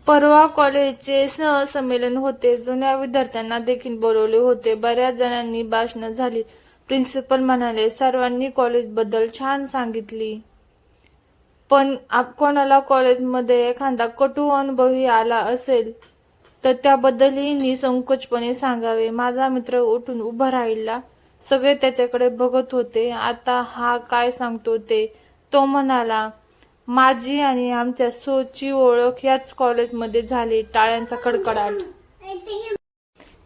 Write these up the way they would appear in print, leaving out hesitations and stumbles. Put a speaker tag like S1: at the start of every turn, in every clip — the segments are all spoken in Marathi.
S1: परवा कॉलेजचे सहसंमेलन होते. जुन्या विद्यार्थ्यांना देखील बोलवले होते. बऱ्याच जणांनी भाषणं झाली. प्रिन्सिपल म्हणाले, सर्वांनी कॉलेजबद्दल छान सांगितली. पण कोणाला कॉलेजमध्ये एखादा कटू अनुभवही आला असेल तर त्याबद्दलही निसंकोचपणे सांगावे. माझा मित्र उठून उभा राहिला. सगळे त्याच्याकडे बघत होते. आता हा काय सांगतो ते. तो म्हणाला, माझी आणि आमच्या सोची ओळख याच कॉलेजमध्ये झाली. टाळ्यांचा कडकडाट.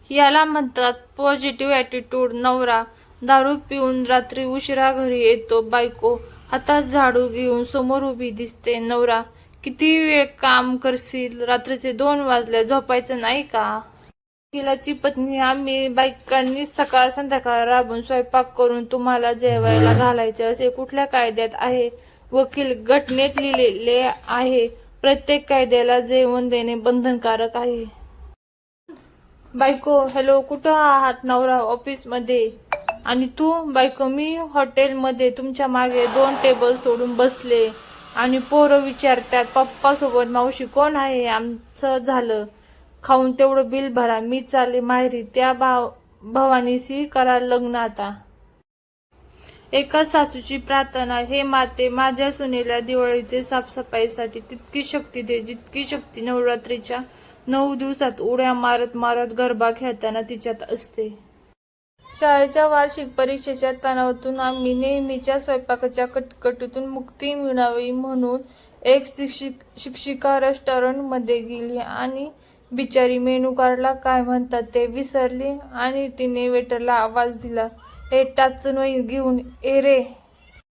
S1: याला म्हणतात पॉझिटिव्ह ॲटिट्यूड. नवरा दारू पिऊन रात्री उशिरा घरी येतो. बायको हातात झाडू घेऊन समोर उभी दिसते. नवरा, किती वेळ काम करशील? रात्रीचे 2 वाजले, झोपायचं नाही का? वकिलाची पत्नी, आम्ही बायकांनी सकाळ संध्याकाळ राबून स्वयंपाक करून तुम्हाला जेवायला घालायचे असे कुठल्या कायद्यात आहे? वकील, घटनेत लिहिलेले आहे. प्रत्येक कायद्याला जेवण देणे बंधनकारक आहे. बायको, हॅलो, कुठं आहात? नवरा, ऑफिसमध्ये. आणि तू? बायको, मी हॉटेलमध्ये तुमच्या मागे 2 टेबल सोडून बसले. आणि पोरं विचारतात, पप्पा सोबत. मावशी, कोण आहे? आमचं झालं खाऊन, तेवढं बिल भरा. मी चालले माहेरी. त्या भवानीशी करा लग्न आता. एका सासूची प्रार्थना, हे माते, माझ्या सुनेला दिवाळीचे साफसफाईसाठी तितकी शक्ती दे जितकी शक्ती नवरात्रीच्या 9 दिवसात उड्या मारत मारत गरबा खेळताना तिच्यात असते. शाळेच्या वार्षिक परीक्षेच्या तणावातून आम्ही नेहमीच्या स्वयंपाकाच्या कटकटीतून मुक्ती मिळावी म्हणून एक शिक्षिका रेस्टॉरंटमध्ये गेली आणि बिचारी मेनू कार्डला काय म्हणतात ते विसरली आणि तिने वेटरला आवाज दिला, हे टाचन घेऊन ये रे.